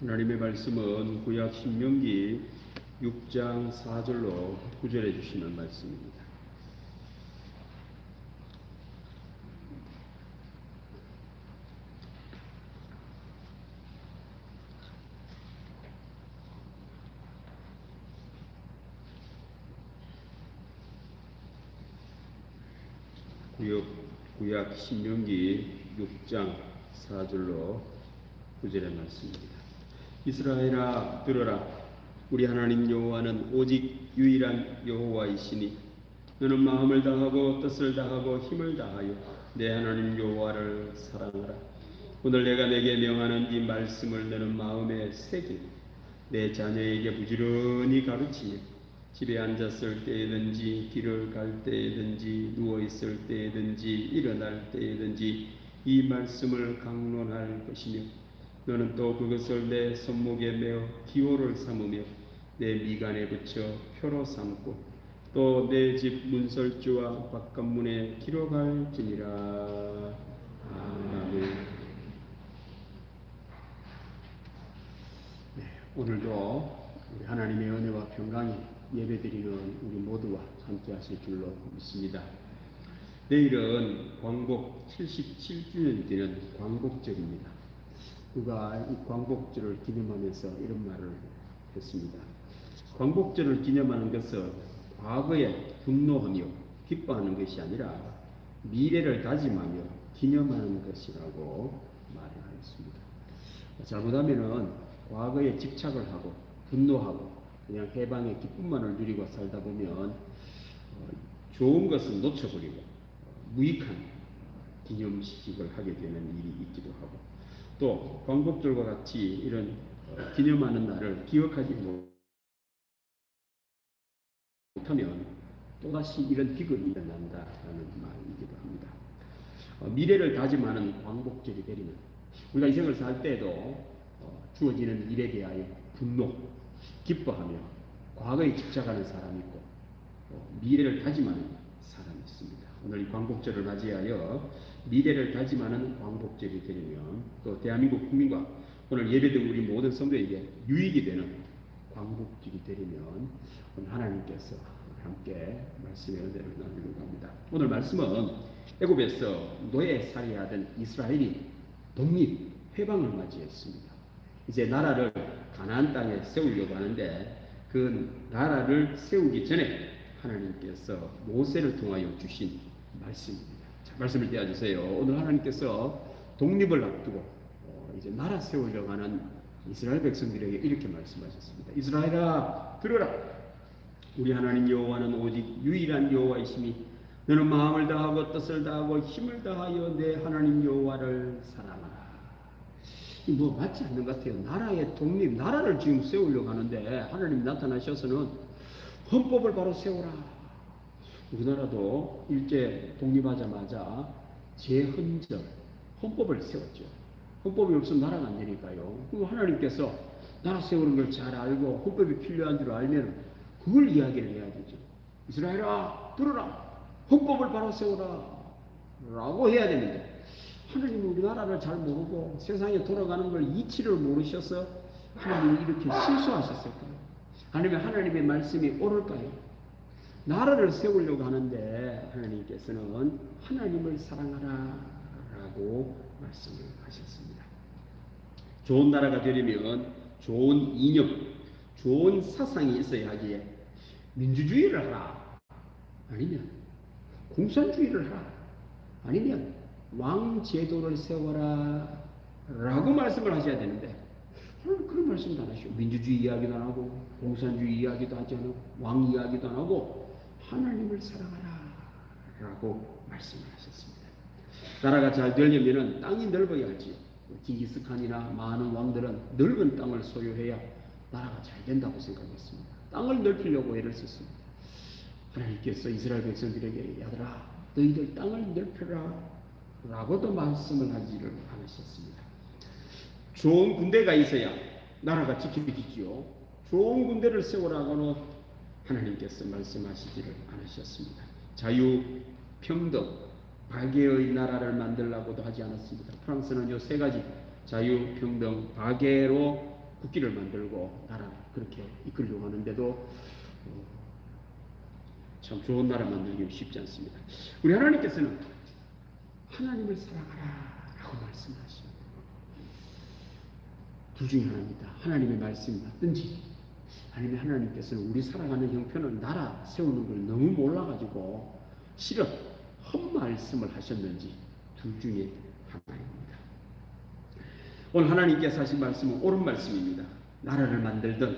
하나님의 말씀은 구약 신명기 6장 4절로 9절에 주시는 말씀입니다. 구약 신명기 6장 4절로 9절의 말씀입니다. 이스라엘아 들으라. 우리 하나님 여호와는 오직 유일한 여호와이시니 너는 마음을 다하고 뜻을 다하고 힘을 다하여 내 하나님 여호와를 사랑하라. 오늘 내가 내게 명하는 이 말씀을 너는 마음에 새기고 내 자녀에게 부지런히 가르치며 집에 앉았을 때든지 길을 갈 때든지 누워있을 때든지 일어날 때든지 이 말씀을 강론할 것이며 너는 또 그것을 내 손목에 메어 기호를 삼으며 내 미간에 붙여 표로 삼고 또 내 집 문설주와 바깥문에 기록할지니라. 아멘. 네, 오늘도 우리 하나님의 은혜와 평강이 예배드리는 우리 모두와 함께 하실 줄로 믿습니다. 내일은 광복 77주년이 되는 광복절입니다. 누가 이 광복절을 기념하면서 이런 말을 했습니다. 광복절을 기념하는 것은 과거에 분노하며 기뻐하는 것이 아니라 미래를 다짐하며 기념하는 것이라고 말을 하였습니다. 잘못하면은 과거에 집착을 하고 분노하고 그냥 해방의 기쁨만을 누리고 살다 보면 좋은 것은 놓쳐버리고 무익한 기념식을 하게 되는 일이 있기도 하고 또 광복절과 같이 이런 기념하는 날을 기억하지 못하면 또다시 이런 비극이 일어난다라는 말이기도 합니다. 미래를 다짐하는 광복절이 되리는 우리가 인생을 살 때도 주어지는 일에 대하여 분노, 기뻐하며 과거에 집착하는 사람이 있고 미래를 다짐하는 사람이 있습니다. 오늘 이 광복절을 맞이하여 미래를 다짐하는 광복절이 되려면 또 대한민국 국민과 오늘 예배드린 우리 모든 성도에게 유익이 되는 광복절이 되려면 오늘 하나님께서 함께 말씀의 은혜를 나누려고 합니다. 오늘 말씀은 애굽에서 노예살이하던 이스라엘이 독립, 회방을 맞이했습니다. 이제 나라를 가나안 땅에 세우려고 하는데 그 나라를 세우기 전에 하나님께서 모세를 통하여 주신 말씀입니다. 자, 말씀을 떼어주세요. 오늘 하나님께서 독립을 앞두고 이제 나라 세우려고 하는 이스라엘 백성들에게 이렇게 말씀하셨습니다. 이스라엘아 들으라. 우리 하나님 여호와는 오직 유일한 여호와이시니 너는 마음을 다하고 뜻을 다하고 힘을 다하여 내 하나님 여호와를 사랑하라. 뭐 맞지 않는 것 같아요. 나라의 독립, 나라를 지금 세우려고 하는데 하나님이 나타나셔서는 헌법을 바로 세우라. 우리나라도 일제 독립하자마자 제헌절, 헌법을 세웠죠. 헌법이 없으면 나라가 안 되니까요. 그럼 하나님께서 나라 세우는 걸 잘 알고 헌법이 필요한 줄 알면 그걸 이야기를 해야 되죠. 이스라엘아 들어라. 헌법을 바로 세우라. 라고 해야 되는데 하나님은 우리나라를 잘 모르고 세상에 돌아가는 걸 이치를 모르셔서 하나님이 이렇게 실수하셨을까요? 아니면 하나님의 말씀이 옳을까요? 나라를 세우려고 하는데 하나님께서는 하나님을 사랑하라 라고 말씀을 하셨습니다. 좋은 나라가 되려면 좋은 이념, 좋은 사상이 있어야 하기에 민주주의를 하라. 아니면 공산주의를 하라. 아니면 왕제도를 세워라 라고 말씀을 하셔야 되는데 그런 말씀도 안 하시고 민주주의 이야기도 안 하고 공산주의 이야기도 하지 않고 왕 이야기도 안 하고 하나님을 사랑하라 라고 말씀을 하셨습니다. 나라가 잘 되려면 땅이 넓어야 하지요. 징기스칸이나 많은 왕들은 넓은 땅을 소유해야 나라가 잘 된다고 생각했습니다. 땅을 넓히려고 애를 썼습니다. 하나님께서 이스라엘 백성들에게 야들아 너희들 땅을 넓혀라 라고도 말씀을 하지를 않으셨습니다. 좋은 군대가 있어야 나라가 지켜지지요. 좋은 군대를 세우라고는 하나님께서 말씀하시지를 않으셨습니다. 자유, 평등, 박애의 나라를 만들라고도 하지 않았습니다. 프랑스는 요 세 가지 자유, 평등, 박애로 국기를 만들고 나라 그렇게 이끌려고 하는데도 참 좋은 나라 만들기 쉽지 않습니다. 우리 하나님께서는 하나님을 사랑하라 라고 말씀하십니다. 둘 중에 하나입니다. 하나님의 말씀이 맞든지 아니면 하나님께서는 우리 살아가는 형편을 나라 세우는 걸 너무 몰라가지고 실은 헛말씀을 하셨는지 둘 중에 하나입니다. 오늘 하나님께서 하신 말씀은 옳은 말씀입니다. 나라를 만들든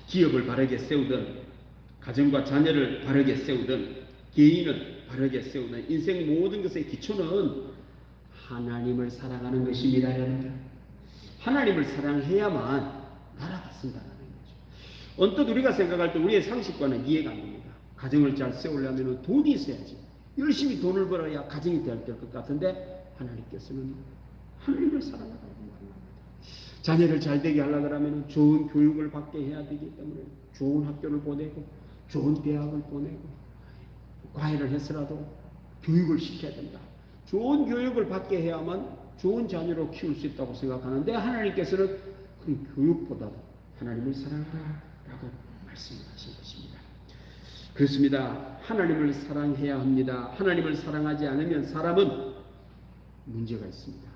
기업을 바르게 세우든 가정과 자녀를 바르게 세우든 개인을 바르게 세우든 인생 모든 것의 기초는 하나님을 사랑하는 것입니다. 여러분들, 하나님을 사랑해야만 나라가 쓴다는 거죠. 언뜻 우리가 생각할 때 우리의 상식과는 이해가 안 됩니다. 가정을 잘 세우려면 돈이 있어야지, 열심히 돈을 벌어야 가정이 될 것 같은데 하나님께서는 하나님을 사랑하라고 말합니다. 자녀를 잘 되게 하려고 하면 좋은 교육을 받게 해야 되기 때문에 좋은 학교를 보내고 좋은 대학을 보내고 과외를 해서라도 교육을 시켜야 된다. 좋은 교육을 받게 해야만 좋은 자녀로 키울 수 있다고 생각하는데 하나님께서는 그 교육보다도 하나님을 사랑하라고 말씀하신 것입니다. 그렇습니다. 하나님을 사랑해야 합니다. 하나님을 사랑하지 않으면 사람은 문제가 있습니다.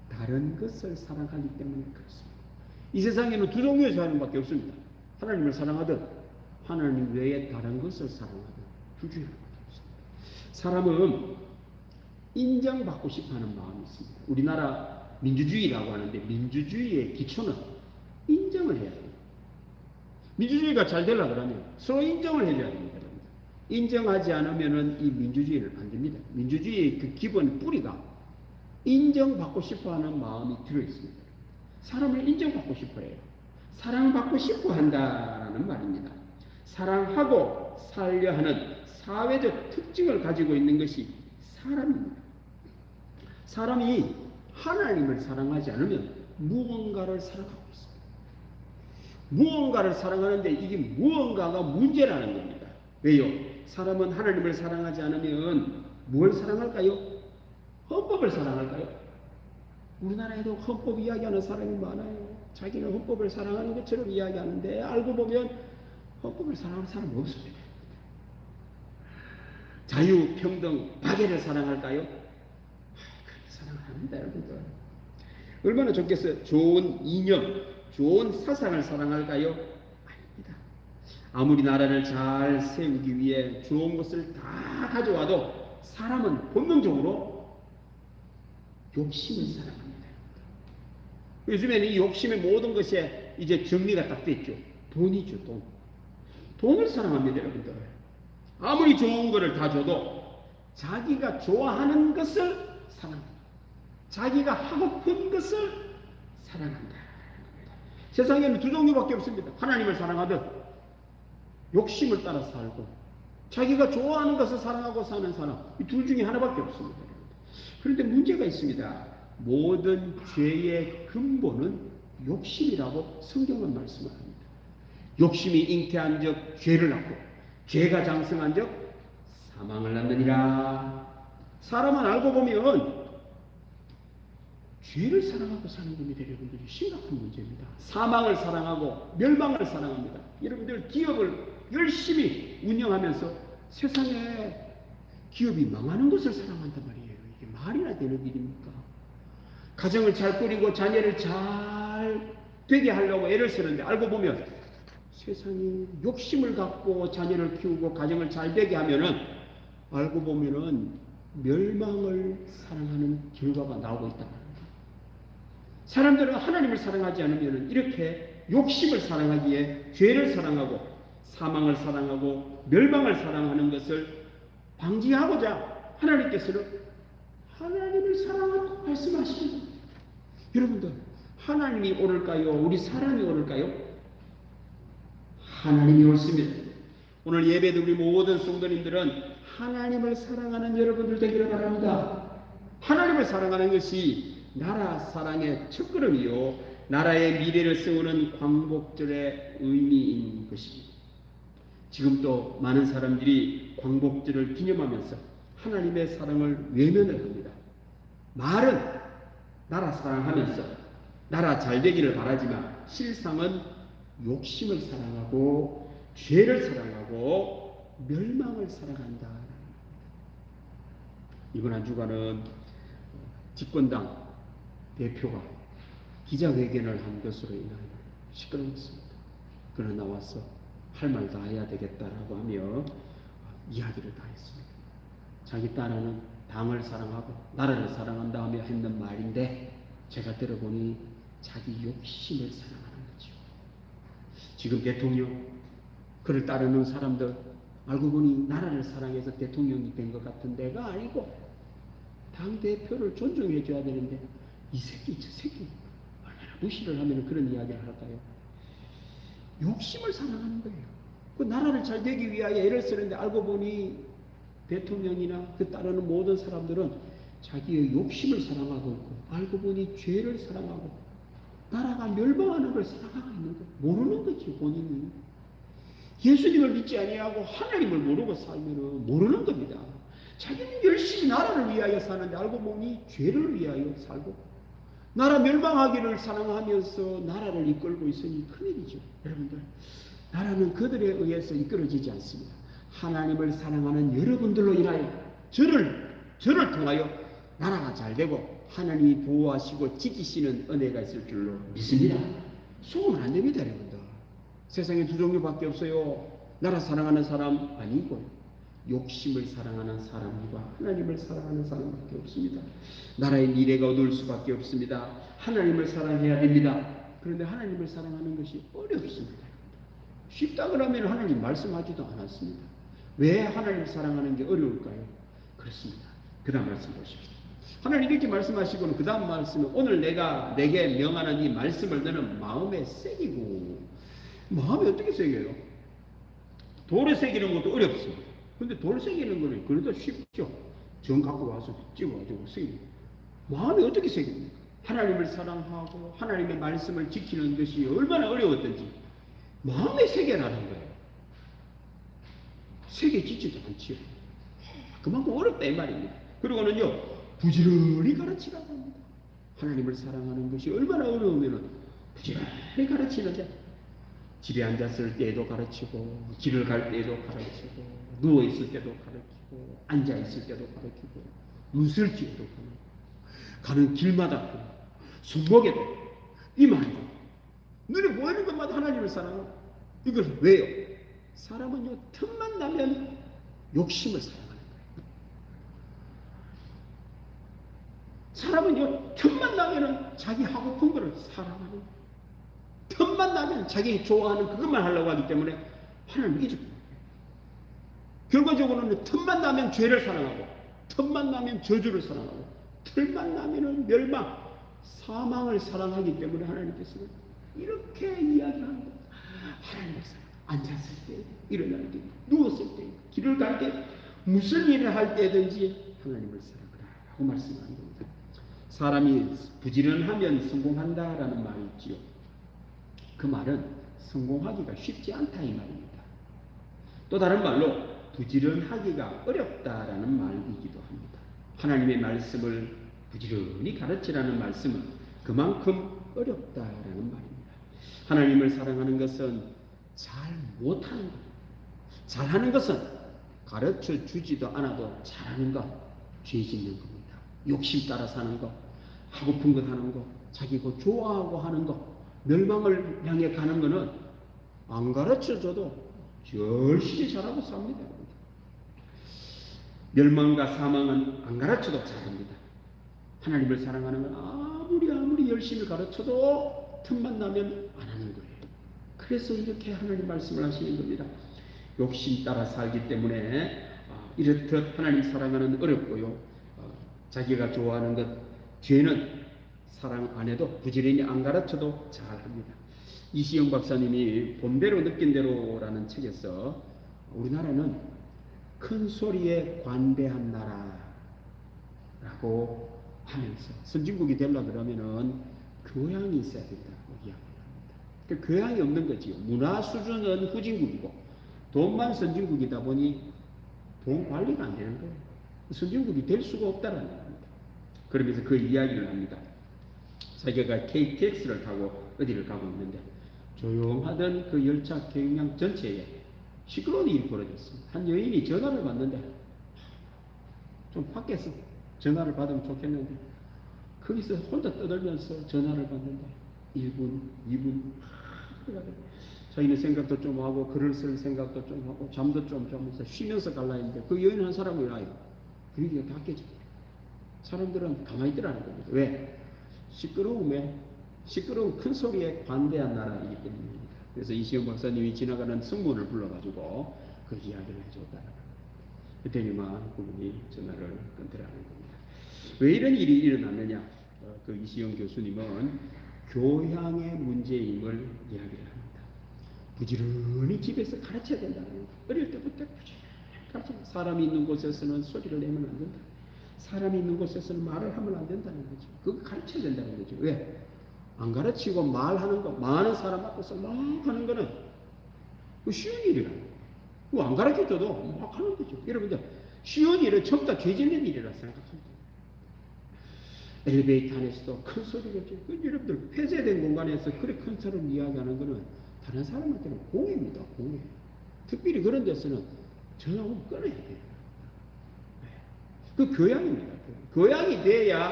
다른 것을 사랑하기 때문에 그렇습니다. 이 세상에는 두 종류의 사람밖에 없습니다. 하나님을 사랑하든 하나님 외에 다른 것을 사랑하든 둘 중에 하나밖에 없습니다. 사람은 인정받고 싶어하는 마음이 있습니다. 우리나라 민주주의라고 하는데 민주주의의 기초는 인정을 해야 돼요. 민주주의가 잘 되려고 하면 서로 인정을 해줘야 됩니다. 인정하지 않으면 이 민주주의를 안 됩니다. 민주주의의 그 기본 뿌리가 인정받고 싶어하는 마음이 들어있습니다. 사람을 인정받고 싶어해요. 사랑받고 싶어 한다라는 말입니다. 사랑하고 살려 하는 사회적 특징을 가지고 있는 것이 사람입니다. 사람이 하나님을 사랑하지 않으면 무언가를 사랑하고 있습니다. 무언가를 사랑하는데 이게 무언가가 문제라는 겁니다. 왜요? 사람은 하나님을 사랑하지 않으면 무엇을 사랑할까요? 헌법을 사랑할까요? 우리나라에도 헌법 이야기하는 사람이 많아요. 자기는 헌법을 사랑하는 것처럼 이야기하는데 알고 보면 헌법을 사랑하는 사람은 없습니다. 자유, 평등, 박애를 사랑할까요? 그렇게 사랑을 합니다, 여러분들. 얼마나 좋겠어요? 좋은 이념, 좋은 사상을 사랑할까요? 아닙니다. 아무리 나라를 잘 세우기 위해 좋은 것을 다 가져와도 사람은 본능적으로 욕심을 사랑합니다. 요즘에는 이 욕심의 모든 것에 이제 정리가 딱 됐죠. 돈이죠, 돈. 돈을 사랑합니다, 여러분들. 아무리 좋은 것을 다 줘도 자기가 좋아하는 것을 사랑합니다. 자기가 하고픈 것을 사랑한다. 세상에는 두 종류밖에 없습니다. 하나님을 사랑하든 욕심을 따라 살고 자기가 좋아하는 것을 사랑하고 사는 사람, 이 둘 중에 하나밖에 없습니다. 그런데 문제가 있습니다. 모든 죄의 근본은 욕심이라고 성경은 말씀을 합니다. 욕심이 잉태한 적 죄를 낳고 죄가 장성한 적 사망을 낳느니라. 사람은 알고 보면 죄를 사랑하고 사는 겁니다. 여러분들이 심각한 문제입니다. 사망을 사랑하고 멸망을 사랑합니다. 여러분들 기업을 열심히 운영하면서 세상에 기업이 망하는 것을 사랑한단 말이에요. 이게 말이나 되는 일입니까? 가정을 잘 꾸리고 자녀를 잘 되게 하려고 애를 쓰는데 알고 보면 세상이 욕심을 갖고 자녀를 키우고 가정을 잘 되게 하면은 알고 보면은 멸망을 사랑하는 결과가 나오고 있단 말입니다. 사람들은 하나님을 사랑하지 않으면 이렇게 욕심을 사랑하기에 죄를 사랑하고 사망을 사랑하고 멸망을 사랑하는 것을 방지하고자 하나님께서는 하나님을 사랑하라고 말씀하십니다. 여러분들, 하나님이 옳을까요? 우리 사람이 옳을까요? 하나님이 옳습니다. 오늘 예배도 우리 모든 성도님들은 하나님을 사랑하는 여러분들 되기를 바랍니다. 하나님을 사랑하는 것이 나라 사랑의 첫걸음이요, 나라의 미래를 세우는 광복절의 의미인 것입니다. 지금도 많은 사람들이 광복절을 기념하면서 하나님의 사랑을 외면을 합니다. 말은 나라 사랑하면서 나라 잘 되기를 바라지만 실상은 욕심을 사랑하고 죄를 사랑하고 멸망을 사랑한다. 이번 한 주간은 집권당 대표가 기자회견을 한 것으로 인하여 시끄러웠습니다. 그는 나와서 할 말 다 해야 되겠다라고 하며 이야기를 다 했습니다. 자기 딸은 당을 사랑하고 나라를 사랑한다 하며 했는 말인데 제가 들어보니 자기 욕심을 사랑하는 거죠. 지금 대통령, 그를 따르는 사람들 알고 보니 나라를 사랑해서 대통령이 된 것 같은 데가 아니고 당대표를 존중해 줘야 되는데 이 새끼 저 새끼 얼마나 무시를 하면 그런 이야기를 할까요? 욕심을 사랑하는 거예요. 그 나라를 잘 되기 위하여 애를 쓰는데 알고 보니 대통령이나 그 따르는 모든 사람들은 자기의 욕심을 사랑하고 있고 알고 보니 죄를 사랑하고 나라가 멸망하는 걸 사랑하고 있는 거 모르는 거지. 본인이 예수님을 믿지 아니하고 하나님을 모르고 살면 모르는 겁니다. 자기는 열심히 나라를 위하여 사는데 알고 보니 죄를 위하여 살고 나라 멸망하기를 사랑하면서 나라를 이끌고 있으니 큰일이죠. 여러분들, 나라는 그들에 의해서 이끌어지지 않습니다. 하나님을 사랑하는 여러분들로 인하여 저를 통하여 나라가 잘 되고 하나님이 보호하시고 지키시는 은혜가 있을 줄로 믿습니다. 속으면 안 됩니다. 여러분들, 세상에 두 종류밖에 없어요. 나라 사랑하는 사람 아니고요, 욕심을 사랑하는 사람과 하나님을 사랑하는 사람밖에 없습니다. 나라의 미래가 어두울 수밖에 없습니다. 하나님을 사랑해야 됩니다. 그런데 하나님을 사랑하는 것이 어렵습니다. 쉽다 그러면 하나님 말씀하지도 않았습니다. 왜 하나님 사랑하는 게 어려울까요? 그렇습니다. 그 다음 말씀 보십시오. 하나님 이렇게 말씀하시고는 그 다음 말씀은 오늘 내가 내게 명하는 이 말씀을 너는 마음에 새기고. 마음에 어떻게 새겨요? 돌에 새기는 것도 어렵습니다. 근데 돌 새기는 거는 그래도 쉽죠. 정 갖고 와서 찍어가지고 새기고. 마음에 어떻게 새깁니까? 하나님을 사랑하고 하나님의 말씀을 지키는 것이 얼마나 어려웠던지 마음에 새겨나는 거예요. 새겨지지도 않지요. 그만큼 어렵다 이 말입니다. 그리고는요, 부지런히 가르치라고 합니다. 하나님을 사랑하는 것이 얼마나 어려우면 부지런히 가르치는데 집에 앉았을 때에도 가르치고 길을 갈 때에도 가르치고 누워있을 때도 가르치고 앉아있을 때도 가르치고 문설지에도 가는 길마다 손목에도 이 말이다. 눈에 보이는 것마다 하나님을 사랑하고. 이걸 왜요? 사람은요, 틈만 나면 욕심을 사랑하는 거예요. 사람은요, 틈만 나면 자기 하고픈 거를 사랑하는 거예요. 틈만 나면 자기 좋아하는 그것만 하려고 하기 때문에 하나님을 잊어버려요. 결과적으로는 틈만 나면 죄를 사랑하고 틈만 나면 저주를 사랑하고 틈만 나면 멸망, 사망을 사랑하기 때문에 하나님께서는 이렇게 이야기하는 거예요. 하나님을 사랑. 앉았을 때, 일어날 때, 누웠을 때, 길을 갈 때, 무슨 일을 할 때든지 하나님을 사랑하라 라고 말씀하는 겁니다. 사람이 부지런하면 성공한다라는 말이 있지요. 그 말은 성공하기가 쉽지 않다 이 말입니다. 또 다른 말로 부지런하기가 어렵다라는 말이기도 합니다. 하나님의 말씀을 부지런히 가르치라는 말씀은 그만큼 어렵다라는 말입니다. 하나님을 사랑하는 것은 잘 못하는 것, 잘하는 것은 가르쳐 주지도 않아도 잘하는 것, 죄 짓는 겁니다. 욕심 따라 사는 것, 하고픈 것 하는 것, 자기가 좋아하고 하는 것, 멸망을 향해 가는 것은 안 가르쳐 줘도 열심히 잘하고 삽니다. 멸망과 사망은 안 가르쳐도 잘합니다. 하나님을 사랑하는 건 아무리 열심히 가르쳐도 틈만 나면 안 하는 거예요. 그래서 이렇게 하나님 말씀을 하시는 겁니다. 욕심 따라 살기 때문에 이렇듯 하나님 사랑하는 어렵고요. 자기가 좋아하는 것, 죄는 사랑 안 해도 부지런히 안 가르쳐도 잘합니다. 이시영 박사님이 본대로 느낀 대로라는 책에서 우리나라는 큰 소리에 관대한 나라라고 하면서 선진국이 되려고 그러면은 교양이 있어야 된다고 이야기합니다. 그 교양이 없는 거지요. 문화 수준은 후진국이고 돈만 선진국이다 보니 돈 관리가 안 되는 거예요. 선진국이 될 수가 없다는 겁니다. 그러면서 그 이야기를 합니다. 자기가 KTX를 타고 어디를 가고 있는데 조용하던 그 열차 경량 전체에 시끄러운 일이 벌어졌습니다. 한 여인이 전화를 받는데 좀 밖에서 전화를 받으면 좋겠는데 거기서 혼자 떠들면서 전화를 받는데 1분, 2분 자기는 생각도 좀 하고 글을 쓸 생각도 좀 하고 잠도 좀 자면서 쉬면서 갈라 했는데 그 여인 한 사람이 와요. 분위기가 바뀌어집니다. 사람들은 가만히 있더라는 겁니다. 왜? 시끄러운 큰 소리에 관대한 나라이기 때문입니다. 그래서 이시영 박사님이 지나가는 승무원을 불러가지고 그 이야기를 해줬다는 겁니다. 그때니만 그분이 전화를 끊더라는 겁니다. 왜 이런 일이 일어났느냐? 그 이시영 교수님은 교양의 문제임을 이야기를 합니다. 부지런히 집에서 가르쳐야 된다는 겁니다. 어릴 때부터 부지런히 가르쳐야 사람이 있는 곳에서는 소리를 내면 안 된다. 사람이 있는 곳에서는 말을 하면 안 된다는 거죠. 그거 가르쳐야 된다는 거죠. 왜? 안 가르치고 말하는 거, 많은 사람 앞에서 막 하는 거는 그 쉬운 일이라는 거예요. 그거 안 가르쳐줘도 막 하는 거죠. 여러분들, 쉬운 일은 전부 다 죄 짓는 일이라 생각합니다. 엘리베이터 안에서도 큰 소리겠죠. 여러분들, 폐쇄된 공간에서 그렇게 큰 소리를 이야기하는 거는 다른 사람한테는 공해입니다. 공해. 특별히 그런 데서는 전화 오면 끊어야 돼요. 그 교양입니다. 교양이 돼야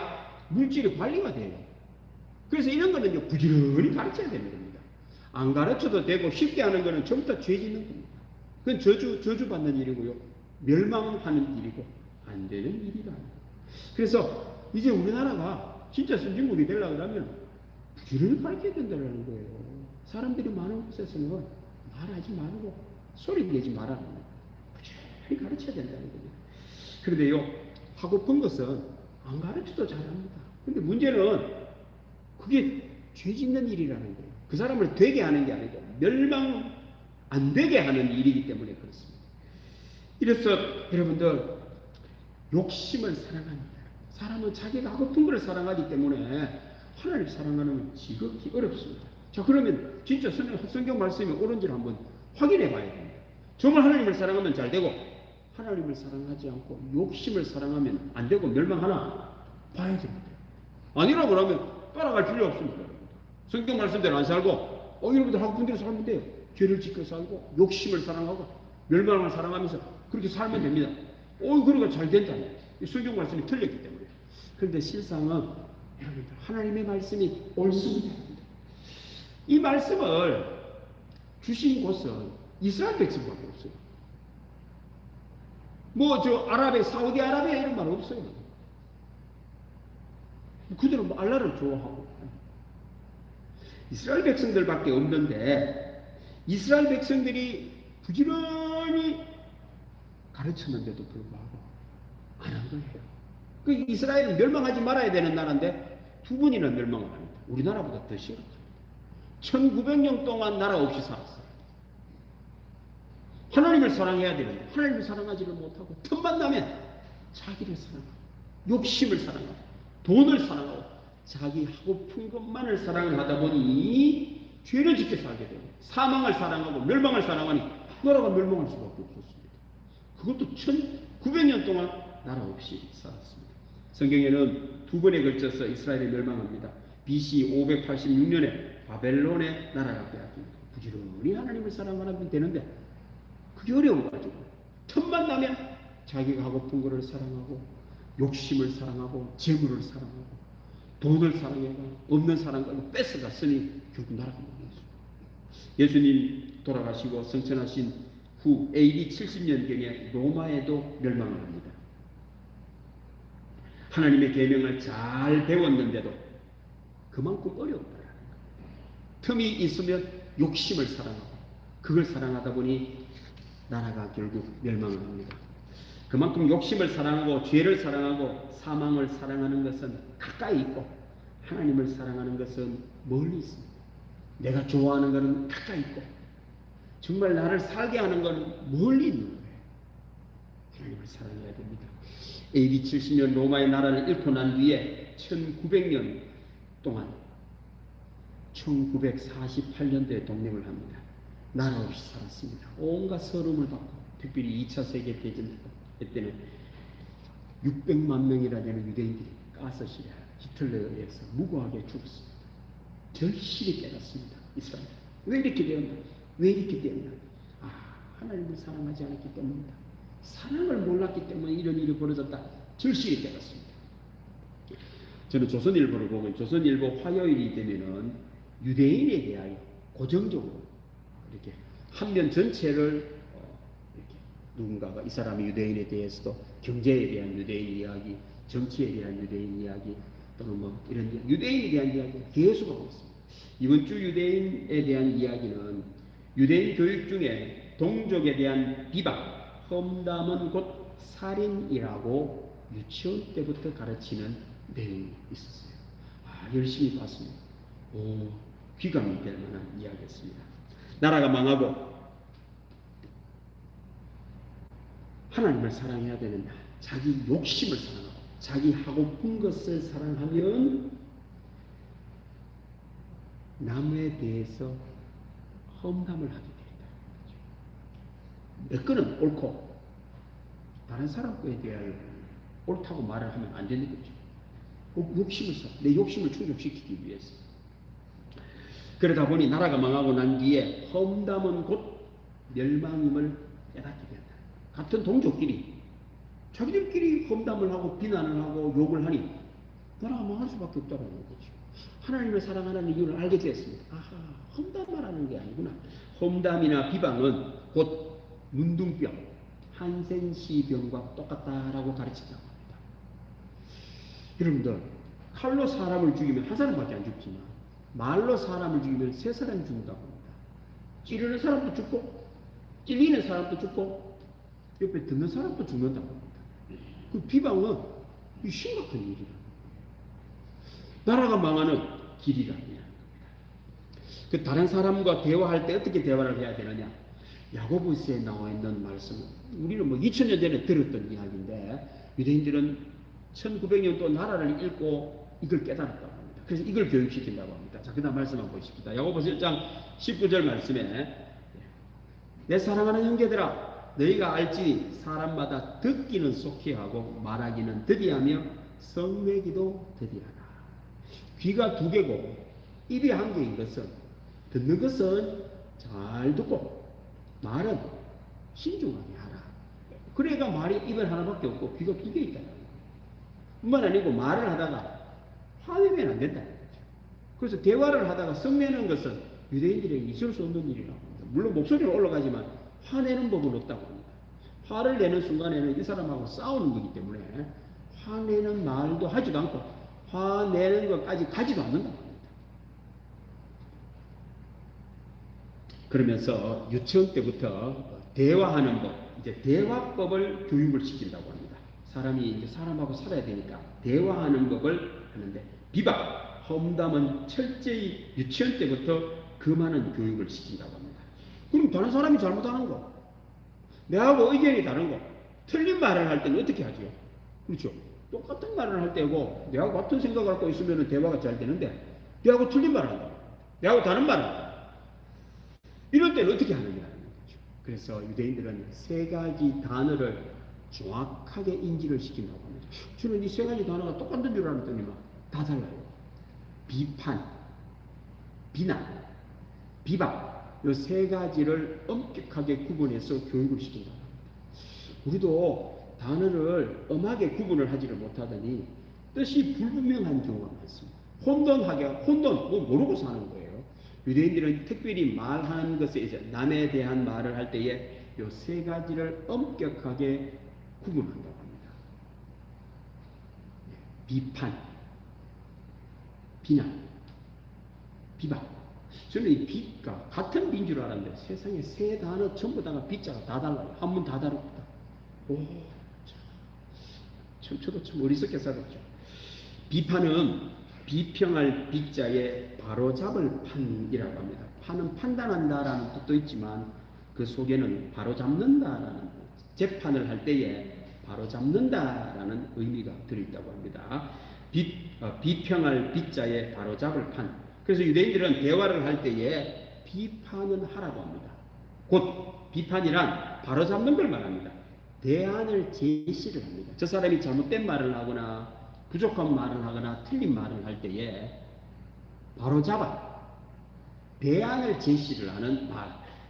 물질이 관리가 돼요. 그래서 이런 거는 부지런히 가르쳐야 되는 겁니다. 안 가르쳐도 되고 쉽게 하는 거는 전부 다 죄 짓는 겁니다. 그건 저주받는 일이고요. 멸망하는 일이고 안 되는 일이다. 그래서 이제 우리나라가 진짜 선진국이 되려고 하면 부지런히 가르쳐야 된다는 거예요. 사람들이 많은 곳에서는 말하지 말고 소리 내지 말라는 거예요. 부지런히 가르쳐야 된다는 거예요. 그런데요, 하고픈 것은 안 가르쳐도 잘합니다. 근데 문제는 그게 죄 짓는 일이라는 거예요. 그 사람을 되게 하는 게 아니고 멸망 안 되게 하는 일이기 때문에 그렇습니다. 이래서 여러분들 욕심을 사랑합니다. 사람은 자기가 하고픈 것을 사랑하기 때문에 하나님 사랑하는 건 지극히 어렵습니다. 자, 그러면 진짜 성경 말씀이 옳은지를 한번 확인해 봐야 됩니다. 정말 하나님을 사랑하면 잘 되고 하나님을 사랑하지 않고 욕심을 사랑하면 안 되고 멸망하나 봐야 됩니다. 아니라고 그러면 따라갈 필요 없습니다. 성경 말씀대로 안 살고 여러분들 하고 분대로 살면 돼요. 죄를 지켜 살고 욕심을 사랑하고 멸망을 사랑하면서 그렇게 살면 됩니다. 그러니까 잘 된다는 성경 말씀이 틀렸기 때문에. 그런데 실상은 여러분들 하나님의 말씀이 옳습니다. 이 말씀을 주신 곳은 이스라엘 백성밖에 없어요. 아랍에, 사우디아라비아 이런 말 없어요. 그들은 알라를 좋아하고. 이스라엘 백성들밖에 없는데, 이스라엘 백성들이 부지런히 가르쳤는데도 불구하고 안 한 거예요. 그 이스라엘은 멸망하지 말아야 되는 나라인데, 2번이나 멸망을 합니다. 우리나라보다 더 심각합니다. 1900년 동안 나라 없이 살았어요. 하나님을 사랑해야 되는데 하나님을 사랑하지를 못하고 틈만 나면 자기를 사랑하고 욕심을 사랑하고 돈을 사랑하고 자기 하고픈 것만을 사랑을 하다 보니 죄를 짓게 살게 되고 사망을 사랑하고 멸망을 사랑하니 나라가 멸망할 수밖에 없었습니다. 그것도 1900년 동안 나라 없이 살았습니다. 성경에는 2번에 걸쳐서 이스라엘이 멸망합니다. BC 586년에 바벨론의 나라가 빼앗깁니다. 부지런히 하나님을 사랑하면 되는데 그게 어려워가지고 틈만 나면 자기가 하고픈 것을 사랑하고 욕심을 사랑하고 재물을 사랑하고 돈을 사랑하고 없는 사람과 뺏어갔으니 결국 나라가 망했어요. 예수님 돌아가시고 성천하신 후 AD 70년경에 로마에도 멸망을 합니다. 하나님의 계명을 잘 배웠는데도 그만큼 어려웠다는 거예요. 틈이 있으면 욕심을 사랑하고 그걸 사랑하다 보니 나라가 결국 멸망을 합니다. 그만큼 욕심을 사랑하고 죄를 사랑하고 사망을 사랑하는 것은 가까이 있고 하나님을 사랑하는 것은 멀리 있습니다. 내가 좋아하는 것은 가까이 있고 정말 나를 살게 하는 것은 멀리 있는 거예요. 하나님을 사랑해야 됩니다. AD 70년 로마의 나라를 잃고 난 뒤에 1900년 동안 1948년도에 독립을 합니다. 나라 없이 살았습니다. 온갖 서름을 받고 특별히 2차 세계대전 때는 600만 명이나 되는 유대인들이 가서 히틀러에 의해서 무고하게 죽었습니다. 절실히 깨닫습니다. 이스라엘. 왜 이렇게 되었나? 왜 이렇게 되었나? 하나님을 사랑하지 않았기 때문이다. 사랑을 몰랐기 때문에 이런 일이 벌어졌다. 절실히 깨닫습니다. 저는 조선일보를 보면 조선일보 화요일이 되면은 유대인에 대하여 고정적으로 이렇게 한 면 전체를 이렇게 누군가가 이 사람의 유대인에 대해서도 경제에 대한 유대인 이야기, 정치에 대한 유대인 이야기, 또는 뭐 이런 유대인에 대한 이야기 계속 하고 있습니다. 이번 주 유대인에 대한 이야기는 유대인 교육 중에 동족에 대한 비방, 험담은 곧 살인이라고 유치원 때부터 가르치는 내용이 있었어요. 열심히 봤습니다. 귀감이 될 만한 이야기였습니다. 나라가 망하고 하나님을 사랑해야 되는데 자기 욕심을 사랑하고 자기 하고픈 것을 사랑하면 남에 대해서 험담을 하게 됩니다. 내 거는 옳고 다른 사람 거에 대하여 옳다고 말을 하면 안 되는 거죠. 욕심을 내 욕심을 충족시키기 위해서. 그러다 보니 나라가 망하고 난 뒤에 험담은 곧 멸망임을 깨닫게 된다. 같은 동족끼리 자기들끼리 험담을 하고 비난을 하고 욕을 하니 나라가 망할 수밖에 없다는 거죠. 하나님을 사랑하는 이유를 알게 되었습니다. 험담만 하는 게 아니구나. 험담이나 비방은 곧 문둥병, 한센시병과 똑같다라고 가르친다고 합니다. 여러분들, 칼로 사람을 죽이면 한 사람밖에 안 죽지만 말로 사람을 죽이면 세 사람이 죽는다고 합니다. 찌르는 사람도 죽고 찔리는 사람도 죽고 옆에 듣는 사람도 죽는다고 합니다. 그 비방은 심각한 일이다. 나라가 망하는 길이라는 겁니다. 그 다른 사람과 대화할 때 어떻게 대화를 해야 되느냐? 야고보서에 나와 있는 말씀은 우리는 뭐 2000년 전에 들었던 이야기인데 유대인들은 1900년 또 나라를 읽고 이걸 깨달았다고 합니다. 그래서 이걸 교육시킨다고 합니다. 자, 그 다음 말씀 한번 보십시다. 야고보서 1장 19절 말씀에 내 사랑하는 형제들아 너희가 알지 사람마다 듣기는 속히 하고 말하기는 더디하며 성내기도 더디하라. 귀가 두 개고 입이 한 개인 것은 듣는 것은 잘 듣고 말은 신중하게 하라. 그래가 말이 입은 하나밖에 없고 귀가 두 개 있다는 거예요. 뿐만 아니고 말을 하다가 화내면 안 된다. 그래서 대화를 하다가 성내는 것은 유대인들에게 있을 수 없는 일이라고 합니다. 물론 목소리가 올라가지만 화내는 법은 없다고 합니다. 화를 내는 순간에는 이 사람하고 싸우는 거기 때문에 화내는 말도 하지도 않고 화내는 것까지 가지도 않는다고 합니다. 그러면서 유치원 때부터 대화하는 법, 이제 대화법을 교육을 시킨다고 합니다. 사람이 이제 사람하고 살아야 되니까 대화하는 법을 하는데 비방, 험담은 철저히 유치원 때부터 금하는 교육을 시킨다고 합니다. 그럼 다른 사람이 잘못하는 거, 내하고 의견이 다른 거, 틀린 말을 할 때는 어떻게 하죠? 그렇죠? 똑같은 말을 할 때고 내하고 같은 생각을 갖고 있으면 대화가 잘 되는데 내하고 틀린 말을 한다. 내하고 다른 말을 한다. 이럴 때는 어떻게 하느냐는 거죠. 그래서 유대인들은 세 가지 단어를 정확하게 인지를 시킨다고 합니다. 저는 이 세 가지 단어가 똑같은 줄 알았더니만 다 달라요. 비판, 비난, 비방, 이 세 가지를 엄격하게 구분해서 교육을 시킨다고 합니다. 우리도 단어를 엄하게 구분을 하지를 못하더니 뜻이 불분명한 경우가 많습니다. 혼돈, 뭐 모르고 사는 거예요. 유대인들은 특별히 말하는 것에 이제 남에 대한 말을 할 때에 이 세 가지를 엄격하게 구분한다고 합니다. 비판, 비난, 비방. 저는 이 비가 같은 비인 줄 알았는데 세상에 세 단어 전부 다가 비자가 다 달라요. 한문 다 다릅니다. 저도 참 어리석게 살았죠. 비판은 비평할 비자에 바로잡을 판이라고 합니다. 판은 판단한다라는 뜻도 있지만 그 속에는 바로잡는다라는 재판을 할 때에 바로잡는다라는 의미가 들어있다고 합니다. 비평할 비자에 바로잡을 판. 그래서 유대인들은 대화를 할 때에 비판은 하라고 합니다. 곧 비판이란 바로잡는 걸 말합니다. 대안을 제시를 합니다. 저 사람이 잘못된 말을 하거나 부족한 말을 하거나 틀린 말을 할 때에 바로 잡아 대안을 제시를 하는 말.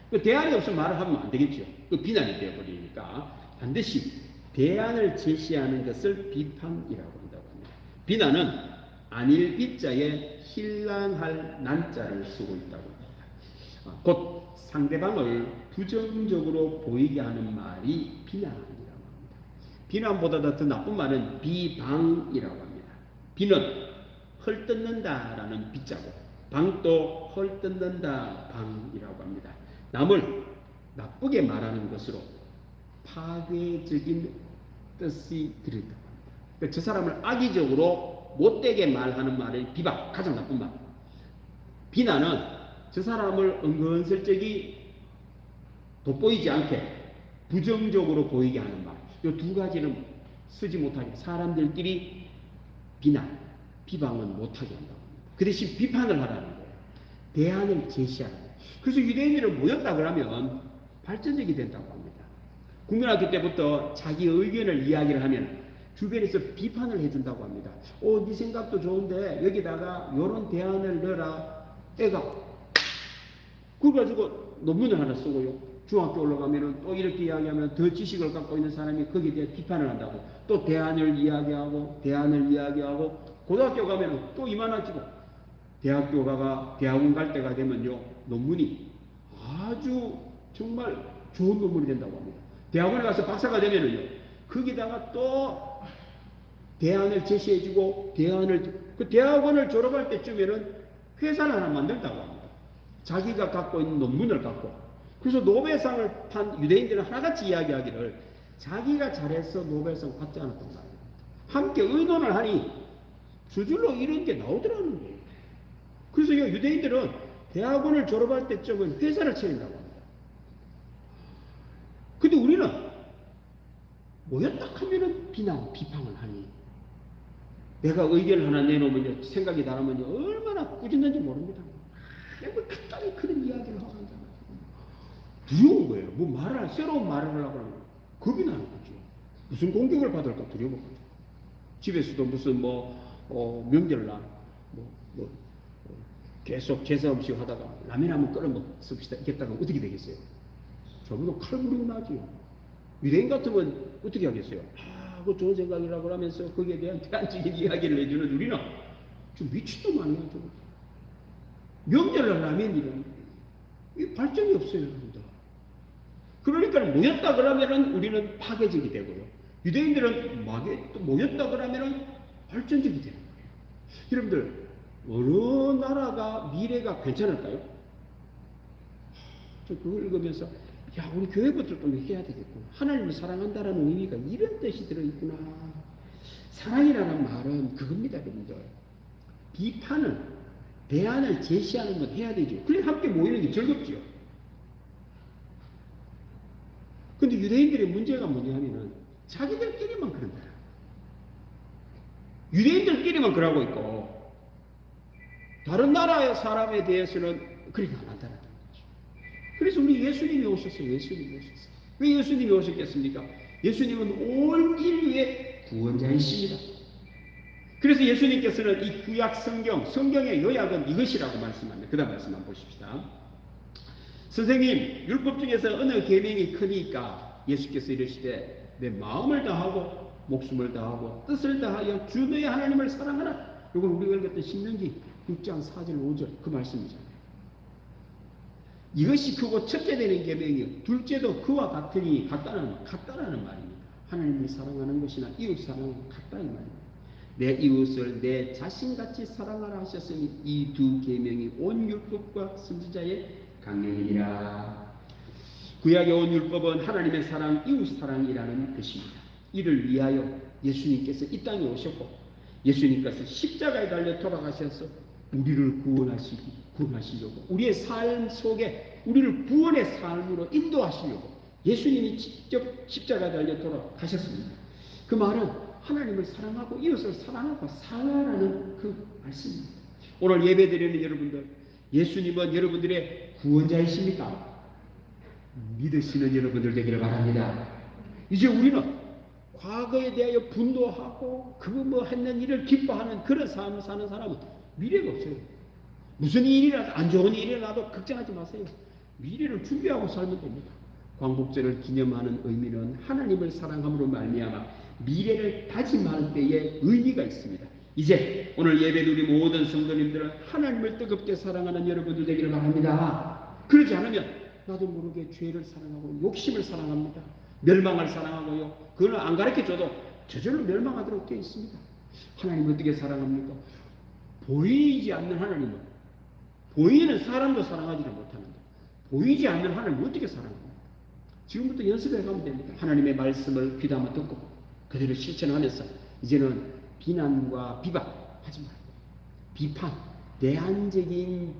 그 대안이 없으면 말을 하면 안 되겠죠. 그 비난이 되어버리니까 반드시 대안을 제시하는 것을 비판이라고 한다고 합니다. 비난은 안일 비자에 힐난할 난자를 쓰고 있다고 합니다. 곧 상대방을 부정적으로 보이게 하는 말이 비난이라고 합니다. 비난보다 더 나쁜 말은 비방이라고 합니다. 비는 헐뜯는다라는 비자고 방도 헐뜯는다 방이라고 합니다. 남을 나쁘게 말하는 것으로 파괴적인 뜻이 들었다고 합니다. 그러니까 저 사람을 악의적으로 못되게 말하는 말이 비방, 가장 나쁜 말. 비난은 저 사람을 은근슬쩍이 돋보이지 않게 부정적으로 보이게 하는 말. 이 두 가지는 쓰지 못하게 사람들끼리 비난, 비방은 못하게 한다고 합니다. 그 대신 비판을 하라는 거예요. 대안을 제시하는 거예요. 그래서 유대인들은 모였다 그러면 발전적이 된다고 합니다. 국민학교 때부터 자기 의견을 이야기를 하면 주변에서 비판을 해준다고 합니다. 네 생각도 좋은데 여기다가 이런 대안을 넣어라. 애가 그래가지고 논문을 하나 쓰고요. 중학교 올라가면 또 이렇게 이야기하면 더 지식을 갖고 있는 사람이 거기에 대해 비판을 한다고. 또 대안을 이야기하고 고등학교 가면 또 이만하지고 대학교 가가 대학원 갈 때가 되면요 논문이 아주 정말 좋은 논문이 된다고 합니다. 대학원에 가서 박사가 되면은요 거기다가 또 대안을 제시해주고 그 대학원을 졸업할 때쯤에는 회사를 하나 만들다고 합니다. 자기가 갖고 있는 논문을 갖고. 그래서 노벨상을 탄 유대인들은 하나같이 이야기하기를 자기가 잘해서 노벨상 받지 않았단 말이에요. 함께 의논을 하니 저절로 이런 게 나오더라는 거예요. 그래서 유대인들은 대학원을 졸업할 때쯤은 회사를 차린다고 합니다. 근데 우리는 모였다 하면은 비판을 하니 내가 의견을 하나 내놓으면 생각이 다르면 얼마나 꾸짖는지 모릅니다. 뭐 그딴 그런 이야기를 하고 한다. 두려운 거예요. 새로운 말을 하려고 하면 겁이 나는 거죠. 무슨 공격을 받을까 두려운 거죠. 집에서도 무슨 명절날 계속 제사 음식 하다가 라면 한번 끓여 먹겠다가 어떻게 되겠어요? 저보다 칼부리고 나지요. 유대인 같으면 어떻게 하겠어요? 그거 좋은 생각이라고 하면서 거기에 대한 대안적인 이야기를 해주는 우리는 좀 미친놈 아니야 좀. 명절날 라면이라는 이 발전이 없어요. 여러분들. 그러니까 모였다 그러면은 우리는 파괴적이 되고요. 유대인들은 모였다 그러면은 발전적이 되는 거예요. 여러분들 어느 나라가 미래가 괜찮을까요? 저 그걸 읽으면서 우리 교회부터 좀 해야 되겠구나. 하나님을 사랑한다라는 의미가 이런 뜻이 들어있구나. 사랑이라는 말은 그겁니다. 여러분들. 비판은 대안을 제시하는 건 해야 되죠. 그래 함께 모이는 게 즐겁죠. 근데 유대인들의 문제가 뭐냐면은 자기들끼리만 그런다. 유대인들끼리만 그러고 있고 다른 나라의 사람에 대해서는 그렇게 안 한다는 거죠. 그래서 우리 예수님이 오셨어요. 왜 예수님이 오셨겠습니까? 예수님은 온 인류의 구원자이십니다. 그래서 예수님께서는 이 구약 성경의 요약은 이것이라고 말씀합니다. 그 다음 말씀 한번 보십시다. 선생님, 율법 중에서 어느 계명이 크니까? 예수께서 이르시되 내 마음을 다하고 목숨을 다하고 뜻을 다하여 주 너의 하나님을 사랑하라. 이건 우리가 읽었던 신명기 6장 4절 5절 그 말씀이잖아요. 이것이 크고 첫째 되는 계명이요 둘째도 그와 같다라는 말입니다. 하나님을 사랑하는 것이나 이웃 사랑은 같다는 말입니다. 내 이웃을 내 자신같이 사랑하라 하셨으니 이 두 계명이 온 율법과 선지자의 강령이니라. 구약의 온 율법은 하나님의 사랑, 이웃 사랑이라는 것입니다. 이를 위하여 예수님께서 이 땅에 오셨고 예수님께서 십자가에 달려 돌아가셔서 우리를 구원하시려고 우리의 삶 속에 우리를 구원의 삶으로 인도하시려고 예수님이 직접 십자가에 달려 돌아가셨습니다. 그 말은 하나님을 사랑하고 이웃을 사랑하고 살아라는 그 말씀입니다. 오늘 예배드리는 여러분들, 예수님은 여러분들의 구원자이십니까? 믿으시는 여러분들 되기를 바랍니다. 이제 우리는 과거에 대하여 분노하고 그거 뭐 했는 일을 기뻐하는 그런 삶을 사는 사람은 미래가 없어요. 무슨 일이라도 안 좋은 일이 나도 걱정하지 마세요. 미래를 준비하고 살면 됩니다. 광복절을 기념하는 의미는 하나님을 사랑함으로 말미암아 미래를 다짐할 때에 의미가 있습니다. 이제 오늘 예배드 우리 모든 성도님들은 하나님을 뜨겁게 사랑하는 여러분들 되기를 바랍니다. 그러지 않으면 나도 모르게 죄를 사랑하고 욕심을 사랑합니다. 멸망을 사랑하고요. 그걸 안 가르쳐줘도 저절로 멸망하도록 되어 있습니다. 하나님 어떻게 사랑합니까? 보이지 않는 하나님은, 보이는 사람도 사랑하지를 못하는데 보이지 않는 하나님을 어떻게 사랑합니까? 지금부터 연습해 가면 됩니다. 하나님의 말씀을 귀담아 듣고 그대로 실천하면서 이제는 비난과 비방하지 말고 비판, 대안적인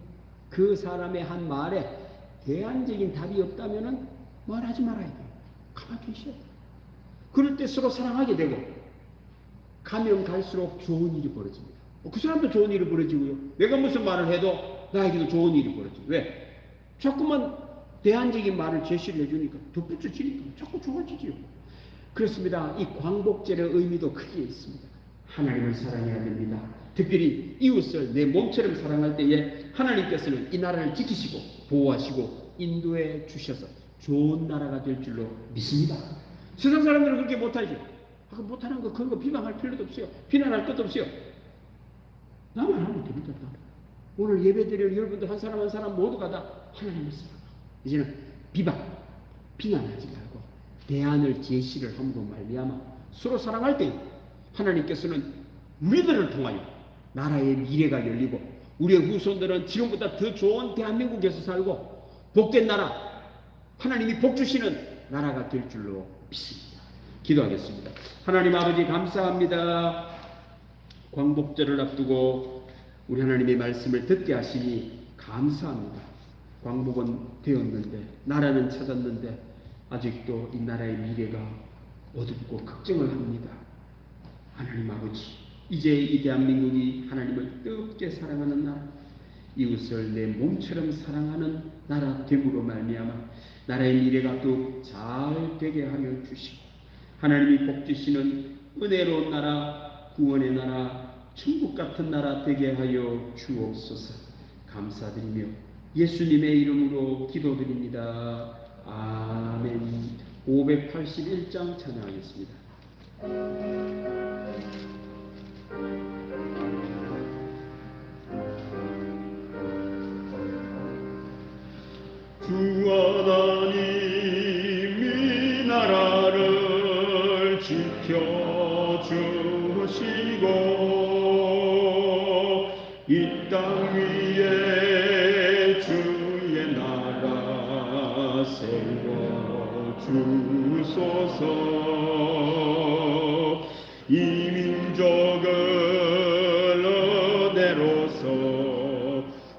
그 사람의 한 말에 대안적인 답이 없다면 말하지 말아야 돼요. 가만히 계셔야 돼요. 그럴 때 서로 사랑하게 되고 가면 갈수록 좋은 일이 벌어집니다. 그 사람도 좋은 일이 벌어지고요. 내가 무슨 말을 해도 나에게도 좋은 일이 벌어져요. 왜? 자꾸만 대안적인 말을 제시를 해주니까 덧붙여지니까 자꾸 좋아지지요. 그렇습니다. 이 광복절의 의미도 크게 있습니다. 하나님을 사랑해야 됩니다. 특별히 이웃을 내 몸처럼 사랑할 때에 하나님께서는 이 나라를 지키시고 보호하시고 인도해 주셔서 좋은 나라가 될 줄로 믿습니다. 세상 사람들은 그렇게 못하죠. 못하는 거 그런 거 비방할 필요도 없어요. 비난할 것도 없어요. 나만 하면 됩니다. 오늘 예배드릴 여러분들 한 사람 한 사람 모두가 다 하나님을 사랑하고 이제는 비난하지 말고 대안을 제시를 함으로 말미암아 서로 사랑할 때 하나님께서는 우리들을 통하여 나라의 미래가 열리고 우리의 후손들은 지금보다 더 좋은 대한민국에서 살고 복된 나라, 하나님이 복 주시는 나라가 될 줄로 믿습니다. 기도하겠습니다. 하나님 아버지 감사합니다. 광복절을 앞두고 우리 하나님의 말씀을 듣게 하시니 감사합니다. 광복은 되었는데 나라는 찾았는데 아직도 이 나라의 미래가 어둡고 걱정을 합니다. 하나님 아버지, 이제 이 대한민국이 하나님을 뜨겁게 사랑하는 나라, 이웃을 내 몸처럼 사랑하는 나라 됨으로 말미암아 나라의 미래가 더욱 잘 되게 하여 주시고 하나님이 복 주시는 은혜로운 나라, 구원의 나라, 천국 같은 나라 되게 하여 주옵소서. 감사드리며 예수님의 이름으로 기도드립니다. 아멘. 581장 찬양하겠습니다. 주 하나님이 나라를 지켜주시고 이 땅 위에 주의 나라 세워주소서. 이 민족을 은혜로서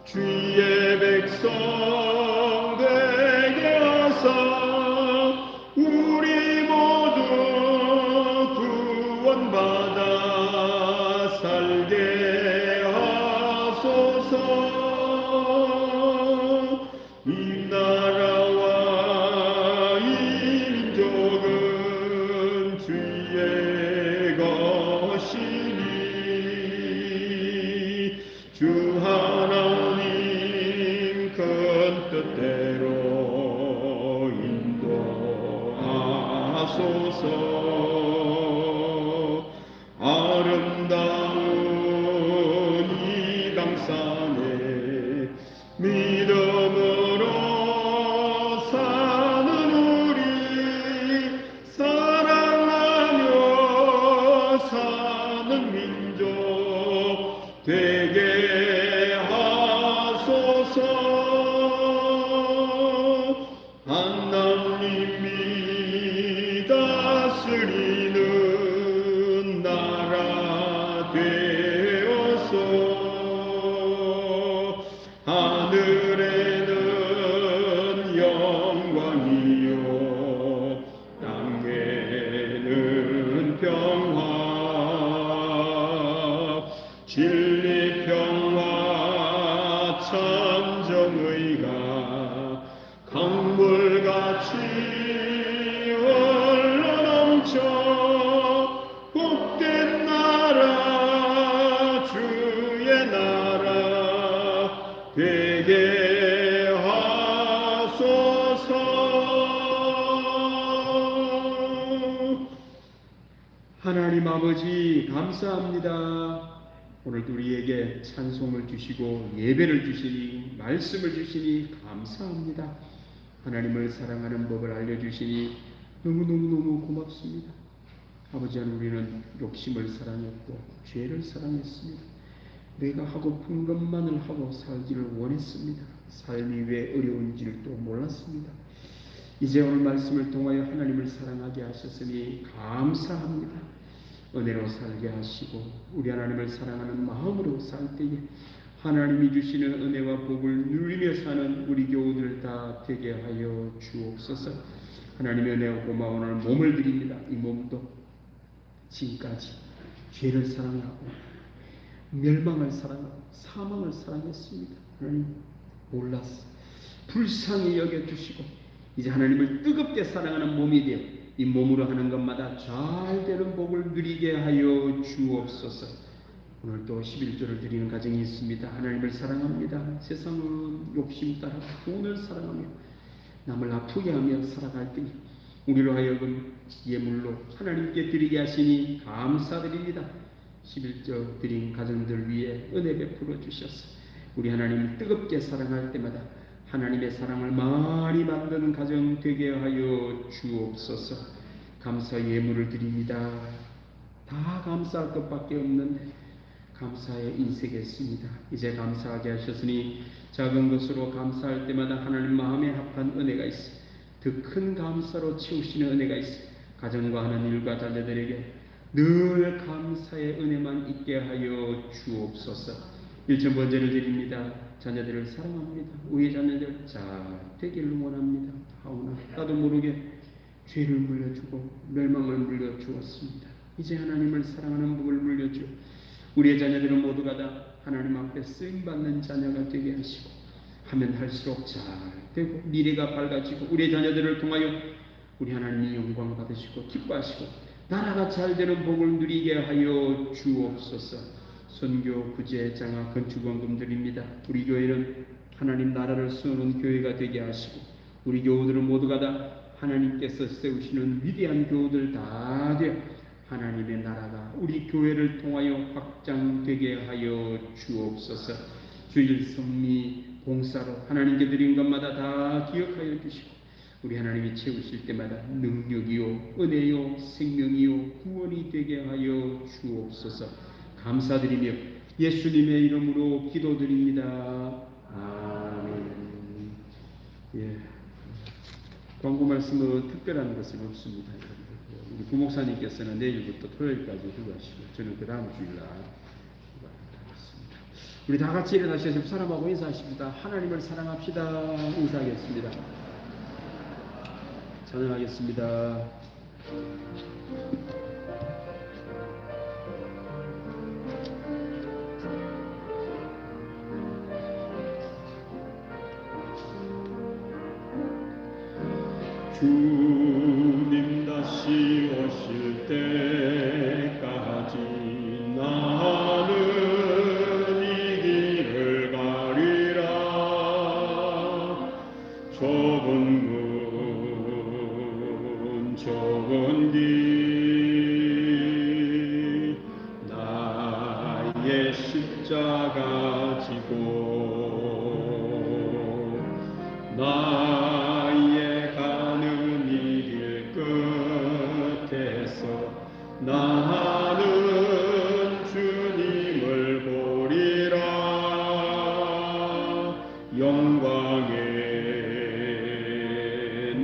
주의 백성 되게 하사 우리 모두 구원받아 살게 하소서. 이 나라와 이 민족은 주의 것이니 주 하나님 큰 뜻대로 인도하소서. 아름다운 이 강산에 믿음으로 사는 우리 사랑하며 사는 민족 되게 하소서. 하나님이 다스리는 나라 되어서 하늘에는 영광이요 땅에는 평화, 진리 평화 참정의가 강물같이 흘러넘쳐 되게 하소서. 하나님 아버지 감사합니다. 오늘도 우리에게 찬송을 주시고 예배를 주시니 말씀을 주시니 감사합니다. 하나님을 사랑하는 법을 알려주시니 너무너무 고맙습니다. 아버지 하나님, 우리는 욕심을 사랑했고 죄를 사랑했습니다. 내가 하고픈 것만을 하고 살기를 원했습니다. 삶이 왜 어려운지를 또 몰랐습니다. 이제 오늘 말씀을 통하여 하나님을 사랑하게 하셨으니 감사합니다. 은혜로 살게 하시고 우리 하나님을 사랑하는 마음으로 살 때에 하나님이 주시는 은혜와 복을 누리며 사는 우리 교우들 다 되게 하여 주옵소서. 하나님의 은혜와 고마운 몸을 드립니다. 이 몸도 지금까지 죄를 사랑하고 멸망을 사랑하고 사망을 사랑했습니다. 하나님 몰랐어. 불쌍히 여겨주시고 이제 하나님을 뜨겁게 사랑하는 몸이 되어 이 몸으로 하는 것마다 잘 되는 복을 누리게 하여 주옵소서. 오늘 또 11조를 드리는 가정이 있습니다. 하나님을 사랑합니다. 세상은 욕심 따라 돈을 사랑하며 남을 아프게 하며 살아갈 때니 우리로 하여금 예물로 하나님께 드리게 하시니 감사드립니다. 11조 드린 가정들 위해 은혜 베풀어 주셔서 우리 하나님을 뜨겁게 사랑할 때마다 하나님의 사랑을 많이 만드는 가정 되게 하여 주옵소서. 감사 예물을 드립니다. 다 감사할 것밖에 없는데 감사의 인색했습니다. 이제 감사하게 하셨으니 작은 것으로 감사할 때마다 하나님 마음에 합한 은혜가 있어 더 큰 감사로 채우시는 은혜가 있어 가정과 하는 일과 자녀들에게 늘 감사의 은혜만 있게 하여 주옵소서. 1천 번제를 드립니다. 자녀들을 사랑합니다. 우리 자녀들 잘 되기를 원합니다. 하오나 나도 모르게 죄를 물려주고 멸망을 물려주었습니다. 이제 하나님을 사랑하는 복을 물려주어 우리의 자녀들은 모두가 다 하나님 앞에 쓰임받는 자녀가 되게 하시고 하면 할수록 잘 되고 미래가 밝아지고 우리의 자녀들을 통하여 우리 하나님이 영광을 받으시고 기뻐하시고 나라가 잘 되는 복을 누리게 하여 주옵소서. 선교, 구제, 장학, 건축원금 드립니다. 우리 교회는 하나님 나라를 세우는 교회가 되게 하시고 우리 교우들은 모두가 다 하나님께서 세우시는 위대한 교우들 다 되어 하나님의 나라가 우리 교회를 통하여 확장되게 하여 주옵소서. 주일 성리 봉사로 하나님께 드린 것마다 다 기억하여 주시고 우리 하나님이 채우실 때마다 능력이요 은혜요 생명이요 구원이 되게 하여 주옵소서. 감사드리며 예수님의 이름으로 기도드립니다. 아멘. 예. 광고 말씀은 특별한 것은 없습니다. 우리 부목사님께서는 내일부터 토요일까지 휴가하시고 저는 그 다음 주일날 휴가하겠습니다. 우리 다 같이 일어나셔서 집 사람하고 인사하십니다. 하나님을 사랑합시다. 인사하겠습니다. 찬양하겠습니다. 주님 다시 오실 때까지 나는 이 길을 가리라. 좁은 문 좁은 길 나의 십자가 지고 나의 가는 이 길 끝에서 나는 주님을 보리라. 영광의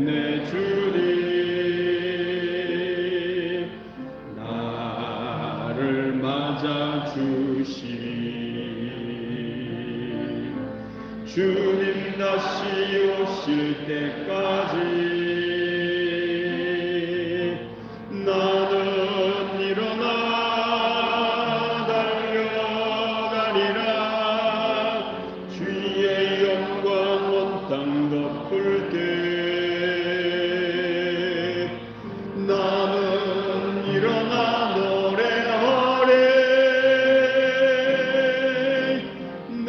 내 주님 나를 맞아 주시리. 주님 다시 오실 때까지 나는 일어나 달려가리라. 주의 영광 온 땅 덮을 때 나는 일어나 노래하리. 내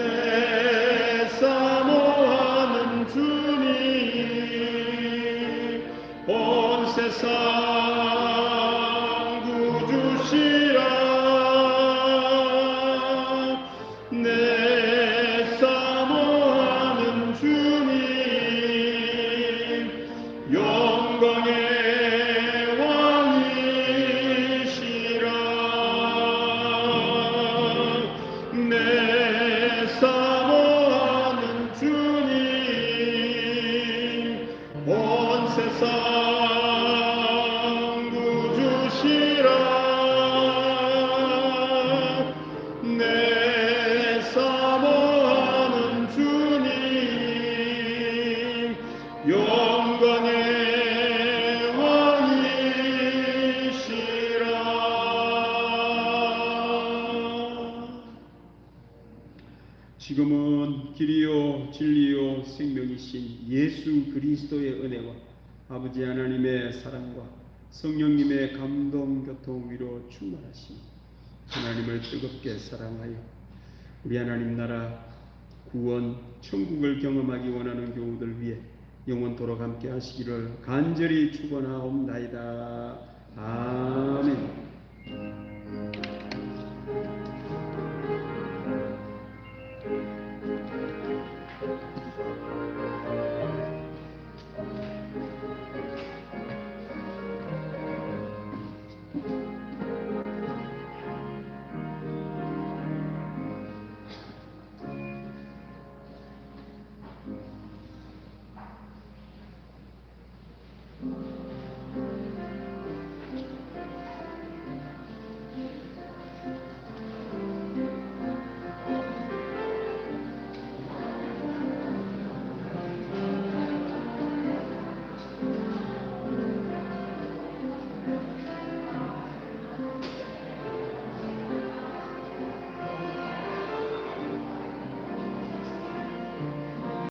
지금은 길이요 진리요 생명이신 예수 그리스도의 은혜와 아버지 하나님의 사랑과 성령님의 감동 교통 위로 충만하신 하나님을 뜨겁게 사랑하여 우리 하나님 나라 구원 천국을 경험하기 원하는 교우들 위해 영원토록 함께 하시기를 간절히 축원하옵나이다. 아멘.